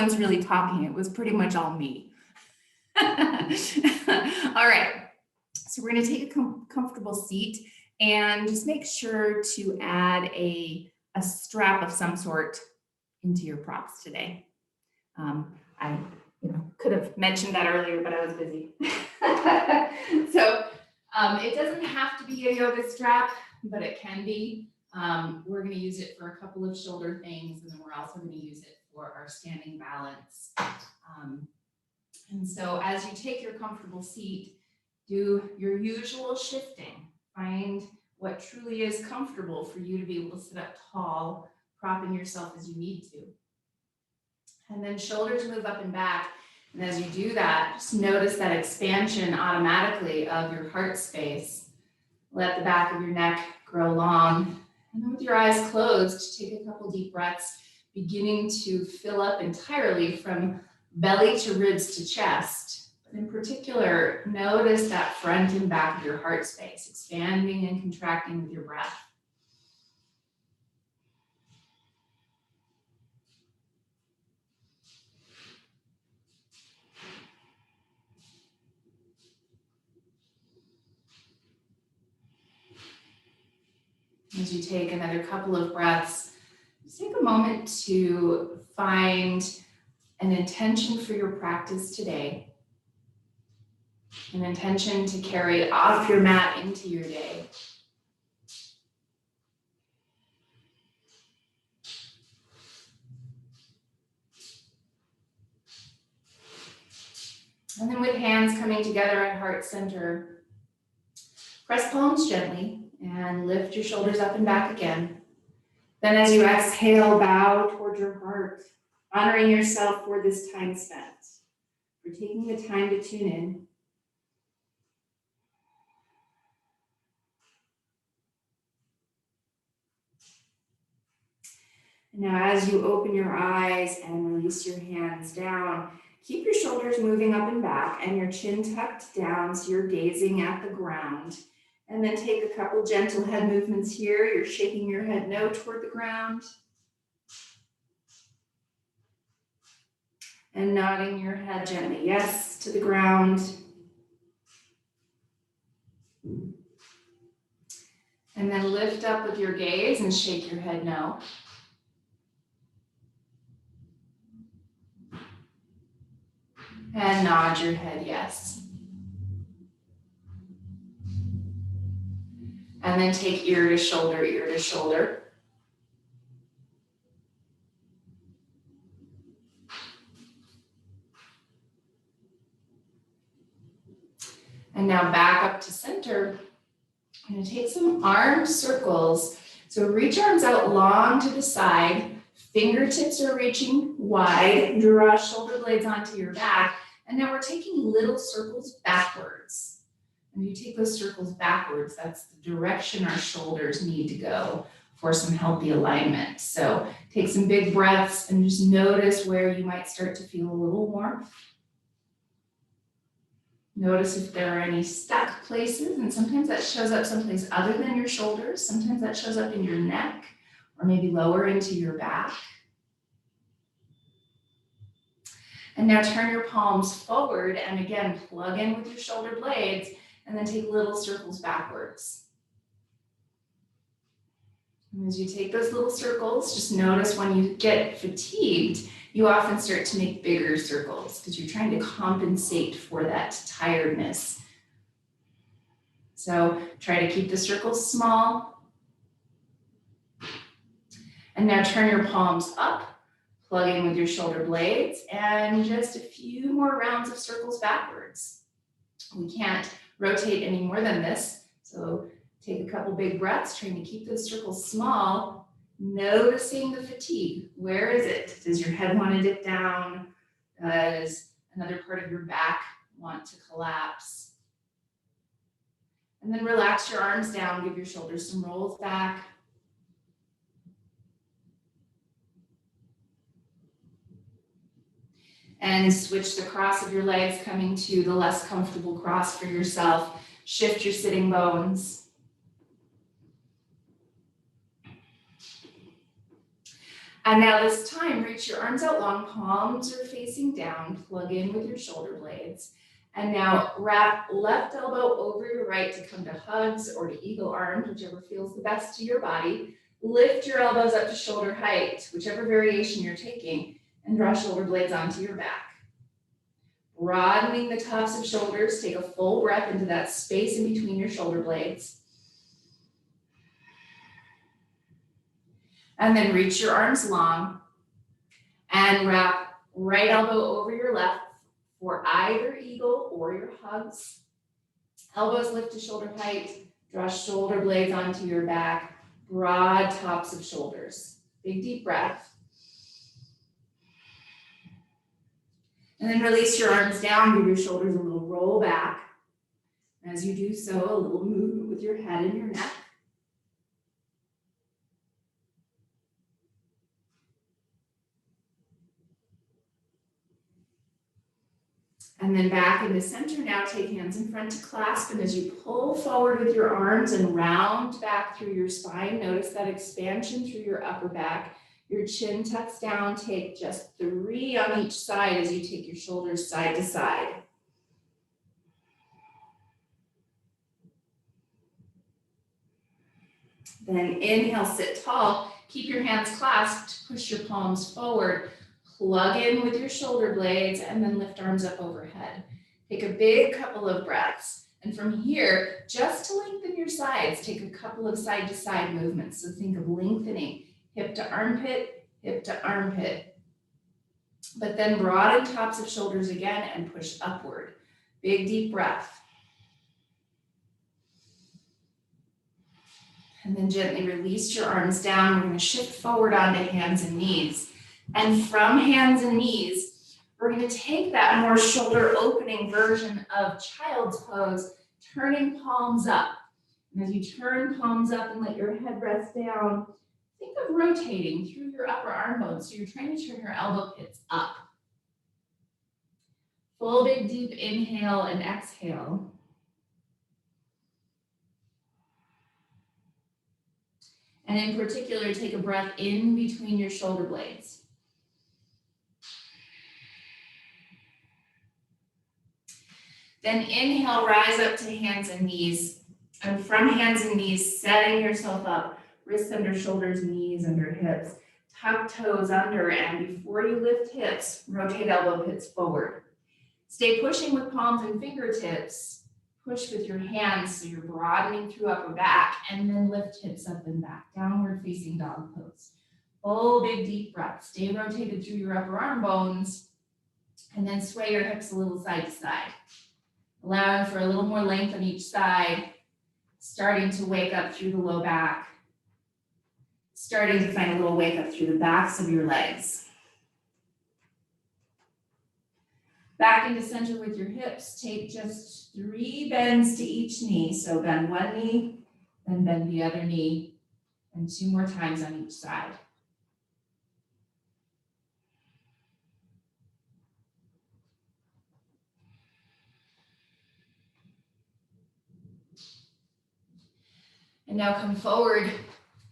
one's really talking. It was pretty much all me. All right, so we're going to take a comfortable seat and just make sure to add a strap of some sort into your props today. I could have mentioned that earlier, but I was busy. So it doesn't have to be a yoga strap, but it can be. We're going to use it for a couple of shoulder things, and then we're also going to use it for our standing balance. And so as you take your comfortable seat, do your usual shifting. Find what truly is comfortable for you to be able to sit up tall, propping yourself as you need to. And then shoulders move up and back. And as you do that, just notice that expansion automatically of your heart space. Let the back of your neck grow long. And then with your eyes closed, take a couple deep breaths, beginning to fill up entirely from belly to ribs to chest. But in particular, notice that front and back of your heart space, expanding and contracting with your breath. As you take another couple of breaths, just take a moment to find an intention for your practice today, an intention to carry off your mat into your day. And then with hands coming together at heart center, press palms gently and lift your shoulders up and back again. Then as you exhale, bow toward your heart, honoring yourself for this time spent, for taking the time to tune in. And now as you open your eyes and release your hands down, keep your shoulders moving up and back and your chin tucked down so you're gazing at the ground. And then take a couple gentle head movements here. You're shaking your head no toward the ground. And nodding your head gently yes to the ground. And then lift up with your gaze and shake your head no. And nod your head yes. And then take ear to shoulder, ear to shoulder. And now back up to center. I'm going to take some arm circles. So reach arms out long to the side. Fingertips are reaching wide. Draw shoulder blades onto your back. And now we're taking little circles backwards. And you take those circles backwards, that's the direction our shoulders need to go for some healthy alignment. So take some big breaths and just notice where you might start to feel a little warmth. Notice if there are any stuck places, and sometimes that shows up someplace other than your shoulders. Sometimes that shows up in your neck or maybe lower into your back. And now turn your palms forward and again, plug in with your shoulder blades and then take little circles backwards. And as you take those little circles, just notice when you get fatigued, you often start to make bigger circles because you're trying to compensate for that tiredness. So try to keep the circles small. And now turn your palms up, plug in with your shoulder blades, and just a few more rounds of circles backwards. We can't rotate any more than this. So take a couple big breaths, trying to keep those circles small, noticing the fatigue. Where is it? Does your head want to dip down? Does another part of your back want to collapse? And then relax your arms down, give your shoulders some rolls back. And switch the cross of your legs, coming to the less comfortable cross for yourself. Shift your sitting bones. And now this time, reach your arms out long, palms are facing down, plug in with your shoulder blades. And now wrap left elbow over your right to come to hugs or to eagle arms, whichever feels the best to your body. Lift your elbows up to shoulder height, whichever variation you're taking, and draw shoulder blades onto your back. Broadening the tops of shoulders, take a full breath into that space in between your shoulder blades. And then reach your arms long and wrap right elbow over your left for either eagle or your hugs. Elbows lift to shoulder height, draw shoulder blades onto your back, broad tops of shoulders. Big deep breath. And then release your arms down, give your shoulders a little roll back. As you do so, a little movement with your head and your neck. And then back into center. Now take hands in front to clasp. And as you pull forward with your arms and round back through your spine, notice that expansion through your upper back. Your chin tucks down. Take just 3 on each side as you take your shoulders side to side. Then inhale, sit tall. Keep your hands clasped. Push your palms forward. Plug in with your shoulder blades and then lift arms up overhead. Take a big couple of breaths. And from here, just to lengthen your sides, take a couple of side to side movements. So think of lengthening hip to armpit, hip to armpit. But then broaden tops of shoulders again and push upward. Big deep breath. And then gently release your arms down. We're going to shift forward onto hands and knees. And from hands and knees, we're going to take that more shoulder opening version of child's pose, turning palms up. And as you turn palms up and let your head rest down, think of rotating through your upper arm bones. So you're trying to turn your elbow pits up. Full big deep inhale and exhale. And in particular, take a breath in between your shoulder blades. Then inhale, rise up to hands and knees. And from hands and knees, setting yourself up, wrists under shoulders, knees under hips. Tuck toes under, and before you lift hips, rotate elbow pits forward. Stay pushing with palms and fingertips. Push with your hands so you're broadening through upper back, and then lift hips up and back. Downward facing dog pose. Full big deep breath. Stay rotated through your upper arm bones, and then sway your hips a little side to side. Allowing for a little more length on each side, starting to wake up through the low back, starting to find a little wake up through the backs of your legs. Back into center with your hips. Take just 3 bends to each knee. So bend one knee, then bend the other knee, and 2 more times on each side. And now come forward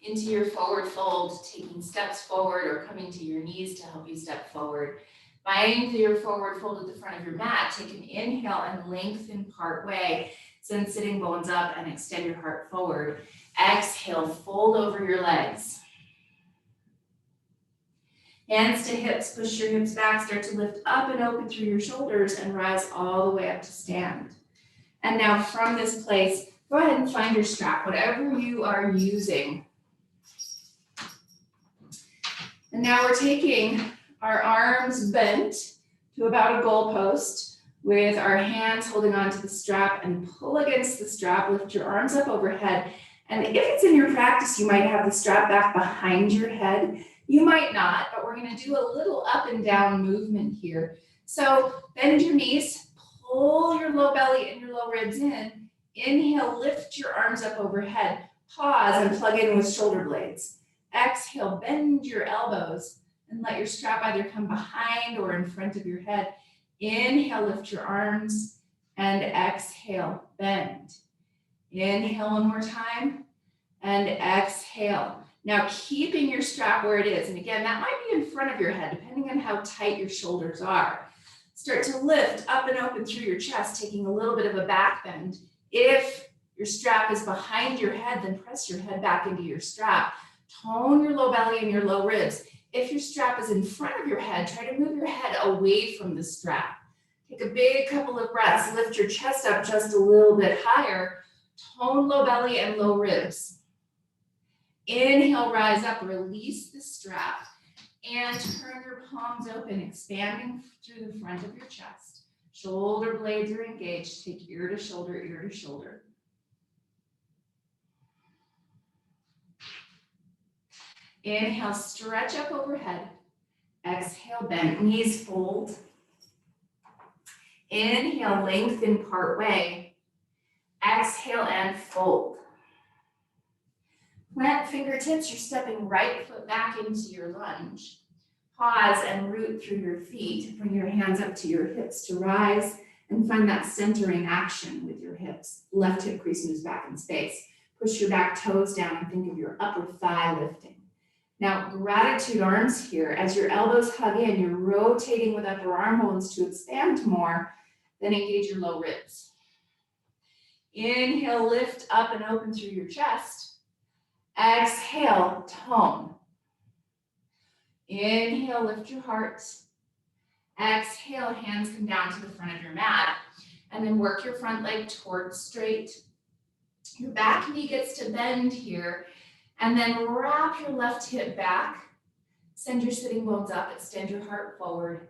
into your forward fold, taking steps forward or coming to your knees to help you step forward. Finding your forward fold at the front of your mat, take an inhale and lengthen part way. Send sitting bones up and extend your heart forward. Exhale, fold over your legs. Hands to hips, push your hips back, start to lift up and open through your shoulders and rise all the way up to stand. And now from this place, go ahead and find your strap, whatever you are using. And now we're taking our arms bent to about a goalpost with our hands holding onto the strap, and pull against the strap, lift your arms up overhead. And if it's in your practice, you might have the strap back behind your head. You might not, but we're going to do a little up and down movement here. So bend your knees, pull your low belly and your low ribs in. Inhale, lift your arms up overhead. Pause and plug in with shoulder blades. Exhale, bend your elbows and let your strap either come behind or in front of your head. Inhale, lift your arms, and exhale, bend. Inhale one more time, and exhale. Now keeping your strap where it is, and again, that might be in front of your head, depending on how tight your shoulders are. Start to lift up and open through your chest, taking a little bit of a back bend. If your strap is behind your head, then press your head back into your strap. Tone your low belly and your low ribs. If your strap is in front of your head, try to move your head away from the strap. Take a big couple of breaths, lift your chest up just a little bit higher. Tone low belly and low ribs. Inhale, rise up, release the strap, and turn your palms open, expanding through the front of your chest. Shoulder blades are engaged. Take ear to shoulder, ear to shoulder. Inhale, stretch up overhead. Exhale, bend knees, fold. Inhale, lengthen part way. Exhale and fold. Plant fingertips, you're stepping right foot back into your lunge. Pause and root through your feet. Bring your hands up to your hips to rise and find that centering action with your hips. Left hip crease moves back in space. Push your back toes down and think of your upper thigh lifting. Now, gratitude arms here. As your elbows hug in, you're rotating with upper arm bones to expand more, then engage your low ribs. Inhale, lift up and open through your chest. Exhale, tone. Inhale, lift your heart. Exhale, hands come down to the front of your mat. And then work your front leg towards straight. Your back knee gets to bend here. And then wrap your left hip back. Send your sitting bones up, extend your heart forward.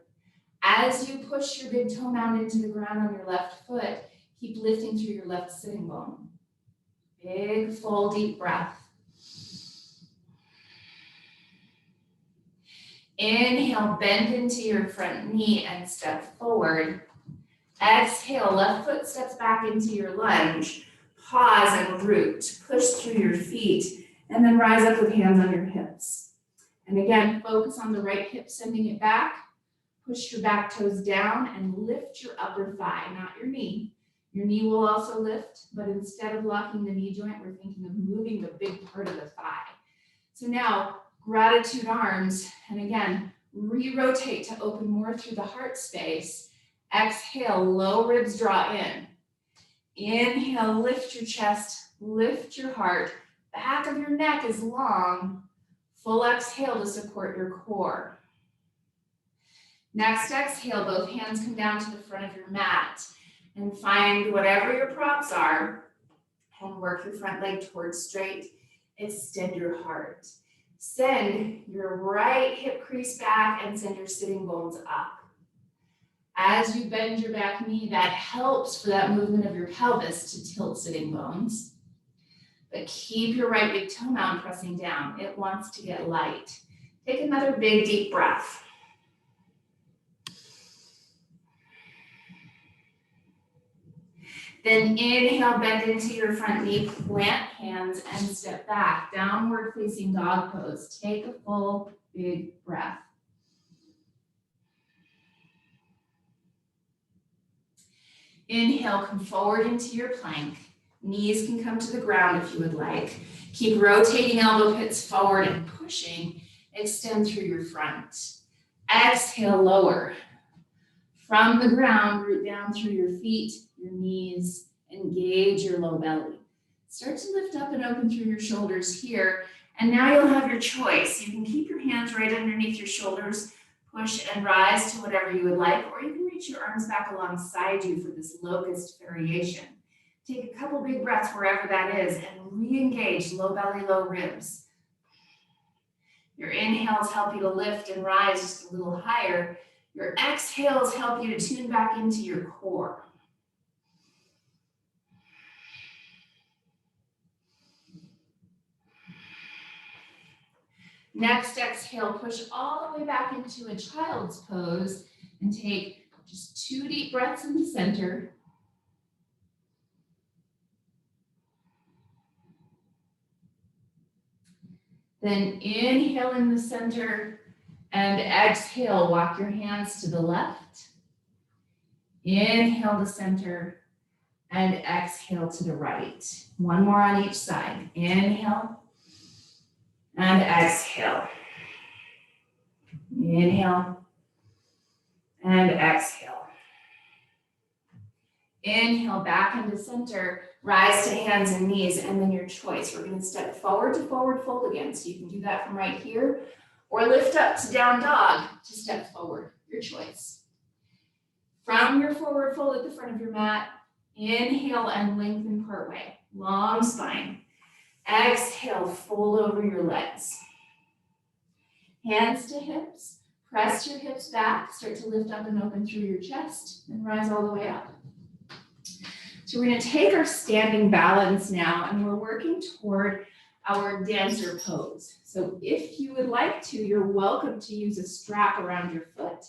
As you push your big toe mound into the ground on your left foot, keep lifting through your left sitting bone. Big, full, deep breath. Inhale, bend into your front knee and step forward. Exhale, left foot steps back into your lunge. Pause and root. Push through your feet and then rise up with hands on your hips. And again, focus on the right hip, sending it back. Push your back toes down and lift your upper thigh, not your knee. Your knee will also lift, but instead of locking the knee joint, we're thinking of moving the big part of the thigh. So now, gratitude arms, and again, re-rotate to open more through the heart space. Exhale, low ribs draw in. Inhale, lift your chest, lift your heart. Back of your neck is long. Full exhale to support your core. Next exhale, both hands come down to the front of your mat and find whatever your props are and work your front leg towards straight. Extend your heart. Send your right hip crease back and send your sitting bones up. As you bend your back knee, that helps for that movement of your pelvis to tilt sitting bones. But keep your right big toe mound pressing down. It wants to get light. Take another big, deep breath. Then inhale, bend into your front knee, plant hands and step back. Downward facing dog pose. Take a full, big breath. Inhale, come forward into your plank. Knees can come to the ground if you would like. Keep rotating elbow pits forward and pushing. Extend through your front. Exhale, lower. From the ground, root down through your feet, your knees, engage your low belly. Start to lift up and open through your shoulders here. And now you'll have your choice. You can keep your hands right underneath your shoulders, push and rise to whatever you would like, or you can reach your arms back alongside you for this locust variation. Take a couple big breaths wherever that is and re-engage low belly, low ribs. Your inhales help you to lift and rise just a little higher. Your exhales help you to tune back into your core. Next exhale, push all the way back into a child's pose and take just 2 deep breaths in the center. Then inhale in the center and exhale, walk your hands to the left. Inhale to center and exhale to the right. One more on each side. Inhale And exhale. Inhale and exhale. Inhale back into center, rise to hands and knees, and then your choice. We're going to step forward to forward fold again. So you can do that from right here, or lift up to down dog to step forward, your choice. From your forward fold at the front of your mat, inhale and lengthen part way, long spine. Exhale, fold over your legs. Hands to hips, press your hips back, start to lift up and open through your chest, and rise all the way up. So we're going to take our standing balance now, and we're working toward our dancer pose. So if you would like to, you're welcome to use a strap around your foot.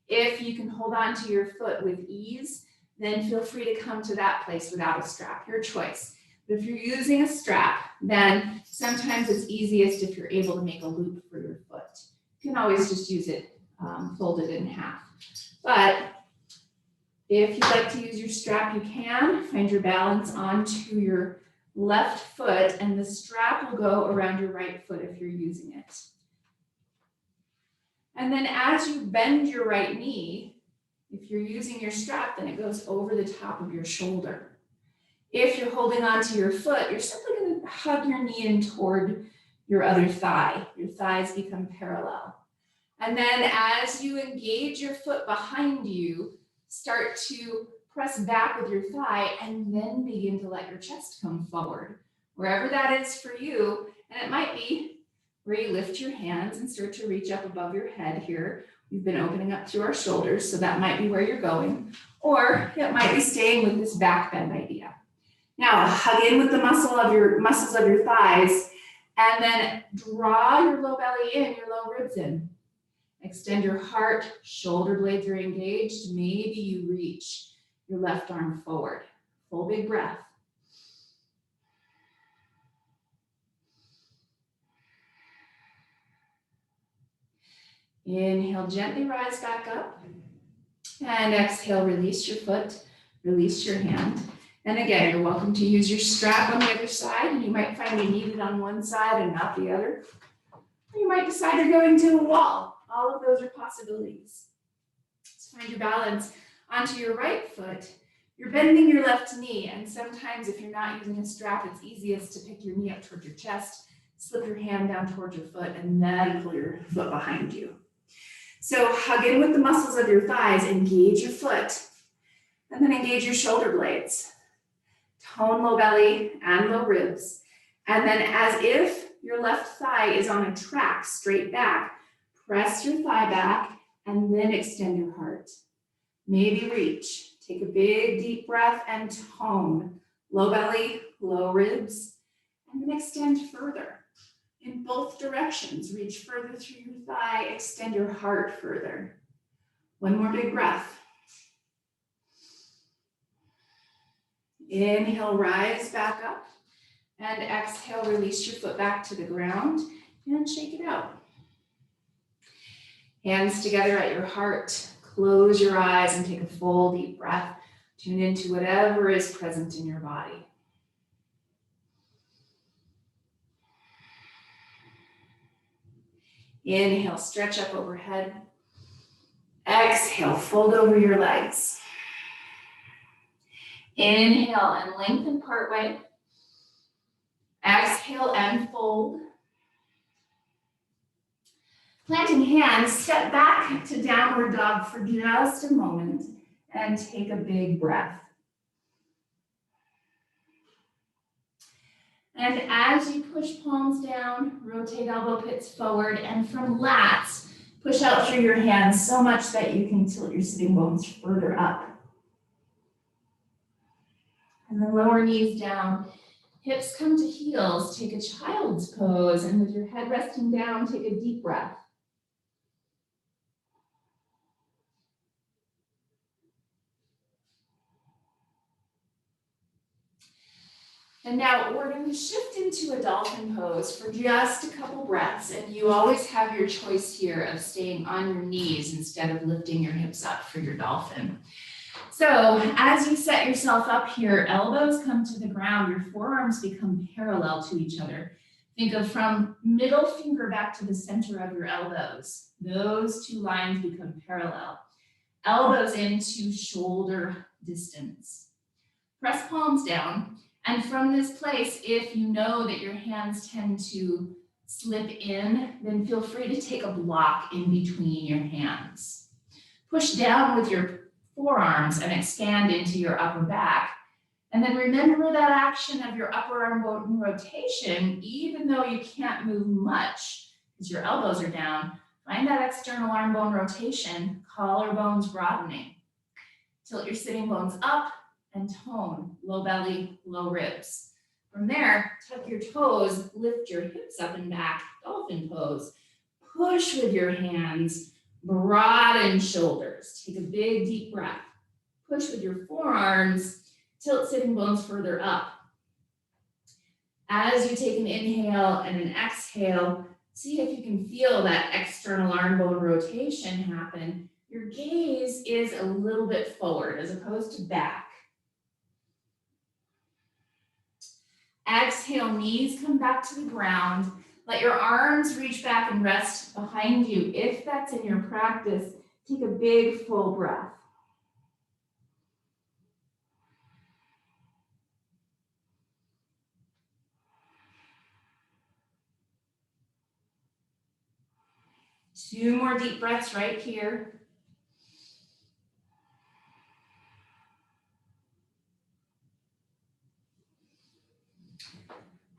If you can hold on to your foot with ease, then feel free to come to that place without a strap, your choice. But if you're using a strap, then sometimes it's easiest if you're able to make a loop for your foot. You can always just use it folded in half. But if you'd like to use your strap, you can. Find your balance onto your left foot, and the strap will go around your right foot if you're using it. And then as you bend your right knee, if you're using your strap, then it goes over the top of your shoulder. If you're holding onto your foot, you're simply going to hug your knee in toward your other thigh. Your thighs become parallel. And then as you engage your foot behind you, start to press back with your thigh and then begin to let your chest come forward, wherever that is for you. And it might be where you lift your hands and start to reach up above your head here. We've been opening up through our shoulders, so that might be where you're going. Or it might be staying with this back bend idea. Now hug in with the muscles of your thighs, and then draw your low belly in, your low ribs in. Extend your heart, shoulder blades are engaged. Maybe you reach your left arm forward. Full big breath. Inhale, gently rise back up. And exhale, release your foot, release your hand. And again, you're welcome to use your strap on the other side, and you might find you need it on one side and not the other. Or you might decide you're going to a wall. All of those are possibilities. So find your balance onto your right foot. You're bending your left knee, and sometimes if you're not using a strap, it's easiest to pick your knee up towards your chest, slip your hand down towards your foot, and then pull your foot behind you. So hug in with the muscles of your thighs, engage your foot, and then engage your shoulder blades. Tone low belly and low ribs. And then as if your left thigh is on a track straight back, press your thigh back and then extend your heart. Maybe reach. Take a big deep breath and tone. Low belly, low ribs, and then extend further. In both directions, reach further through your thigh, extend your heart further. One more big breath. Inhale, rise back up, and exhale, release your foot back to the ground and shake it out. Hands together at your heart, close your eyes and take a full deep breath. Tune into whatever is present in your body. Inhale, stretch up overhead. Exhale, fold over your legs. Inhale and lengthen part way. Exhale and fold. Planting hands, step back to downward dog for just a moment and take a big breath. And as you push palms down, rotate elbow pits forward, and from lats, push out through your hands so much that you can tilt your sitting bones further up. And then lower knees down, hips come to heels, take a child's pose, and with your head resting down, take a deep breath. And now we're going to shift into a dolphin pose for just a couple breaths. And you always have your choice here of staying on your knees instead of lifting your hips up for your dolphin. So as you set yourself up here, elbows come to the ground, your forearms become parallel to each other. Think of from middle finger back to the center of your elbows. Those two lines become parallel. Elbows into shoulder distance. Press palms down. And from this place, if you know that your hands tend to slip in, then feel free to take a block in between your hands. Push down with your forearms and expand into your upper back. And then remember that action of your upper arm bone rotation, even though you can't move much because your elbows are down, find that external arm bone rotation, collarbones broadening. Tilt your sitting bones up and tone, low belly, low ribs. From there, tuck your toes, lift your hips up and back, dolphin pose. Push with your hands, broaden shoulders. Take a big deep breath. Push with your forearms, tilt sitting bones further up. As you take an inhale and an exhale, see if you can feel that external arm bone rotation happen. Your gaze is a little bit forward as opposed to back. Exhale, knees come back to the ground. Let your arms reach back and rest behind you. If that's in your practice, take a big full breath. Two more deep breaths right here.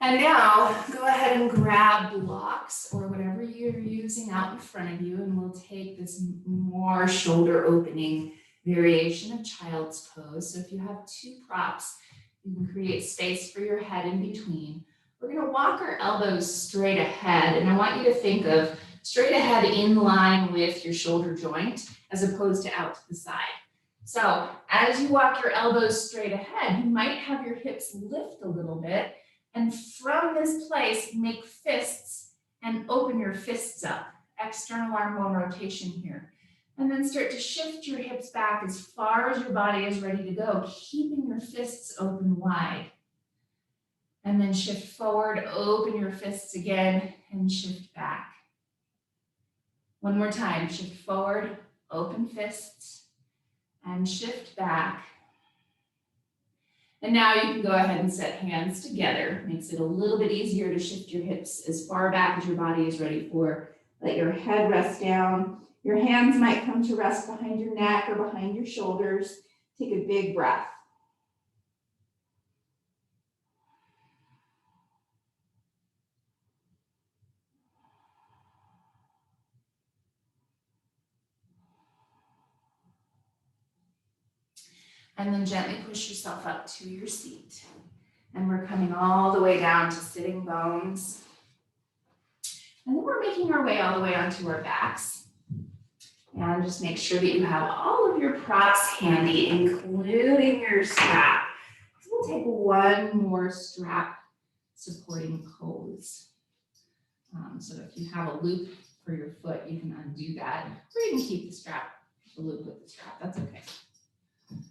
And now go ahead and grab blocks or whatever you're using out in front of you, and we'll take this more shoulder opening variation of child's pose. So if you have two props, you can create space for your head in between. We're going to walk our elbows straight ahead, and I want you to think of straight ahead in line with your shoulder joint as opposed to out to the side. So as you walk your elbows straight ahead, you might have your hips lift a little bit. And from this place, make fists and open your fists up. External arm bone rotation here. And then start to shift your hips back as far as your body is ready to go, keeping your fists open wide. And then shift forward, open your fists again, and shift back. One more time, shift forward, open fists, and shift back. And now you can go ahead and set hands together. Makes it a little bit easier to shift your hips as far back as your body is ready for. Let your head rest down. Your hands might come to rest behind your neck or behind your shoulders. Take a big breath. And then gently push yourself up to your seat. And we're coming all the way down to sitting bones. And then we're making our way all the way onto our backs. And just make sure that you have all of your props handy, including your strap. So we'll take one more strap supporting pose. So if you have a loop for your foot, you can undo that. Or you can keep the loop with the strap, that's okay.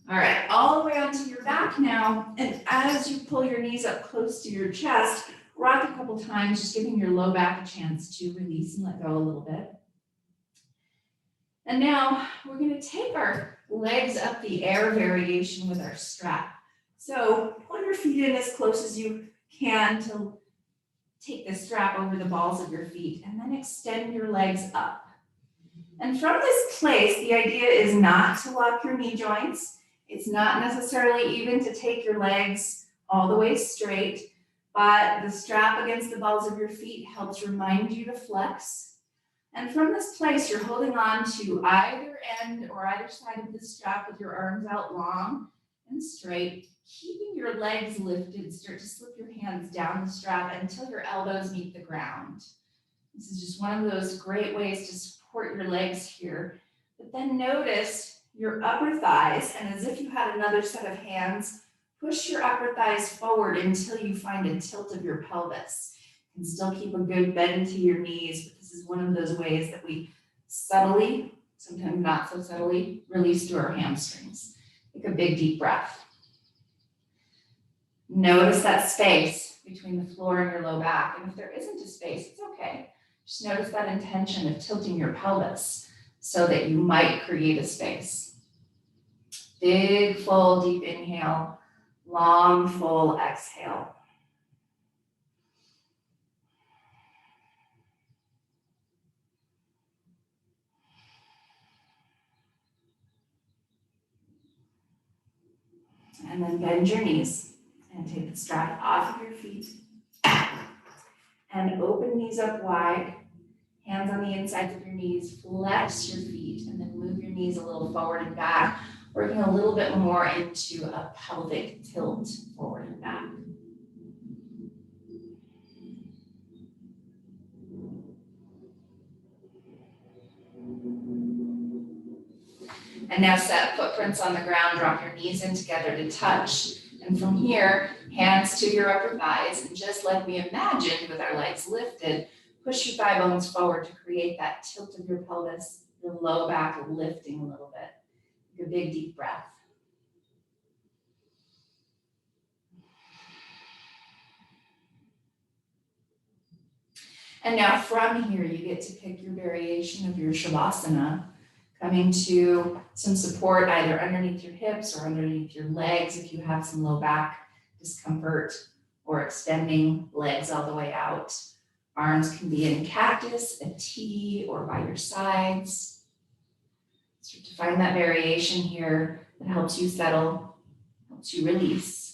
All right, all the way onto your back now. And as you pull your knees up close to your chest, rock a couple times, just giving your low back a chance to release and let go a little bit. And now we're going to take our legs up the air variation with our strap. So pull your feet in as close as you can to take the strap over the balls of your feet, and then extend your legs up. And from this place, the idea is not to lock your knee joints. It's not necessarily even to take your legs all the way straight, but the strap against the balls of your feet helps remind you to flex. And from this place, you're holding on to either end or either side of the strap with your arms out long and straight, keeping your legs lifted. Start to slip your hands down the strap until your elbows meet the ground. This is just one of those great ways to support your legs here. But then notice your upper thighs, and as if you had another set of hands, push your upper thighs forward until you find a tilt of your pelvis. You can still keep a good bend to your knees, but this is one of those ways that we subtly, sometimes not so subtly, release through our hamstrings. Take a big deep breath. Notice that space between the floor and your low back. And if there isn't a space, it's okay. Just notice that intention of tilting your pelvis so that you might create a space. Big, full, deep inhale, long, full exhale. And then bend your knees and take the strap off of your feet. And open knees up wide, hands on the insides of your knees, flex your feet, and then move your knees a little forward and back, working a little bit more into a pelvic tilt forward and back. And now set footprints on the ground, drop your knees in together to touch. And from here, hands to your upper thighs, and just like we imagined with our legs lifted, push your thigh bones forward to create that tilt of your pelvis, your low back lifting a little bit. Take a big deep breath. And now from here, you get to pick your variation of your Shavasana, coming to some support either underneath your hips or underneath your legs if you have some low back discomfort, or extending legs all the way out. Arms can be in cactus, a T, or by your sides. Start to find that variation here that helps you settle, helps you release.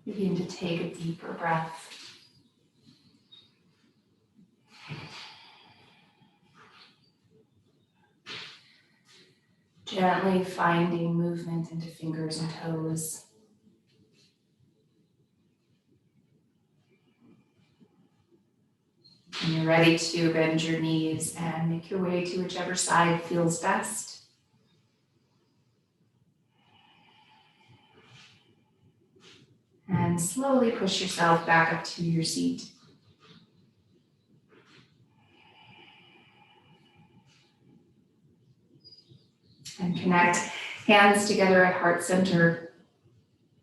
Begin to take a deeper breath. Gently finding movement into fingers and toes. When you're ready to bend your knees and make your way to whichever side feels best. And slowly push yourself back up to your seat. And connect hands together at heart center.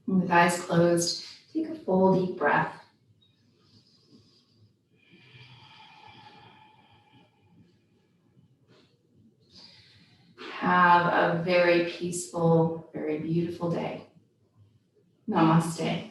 And with eyes closed, take a full deep breath. Have a very peaceful, very beautiful day. Namaste.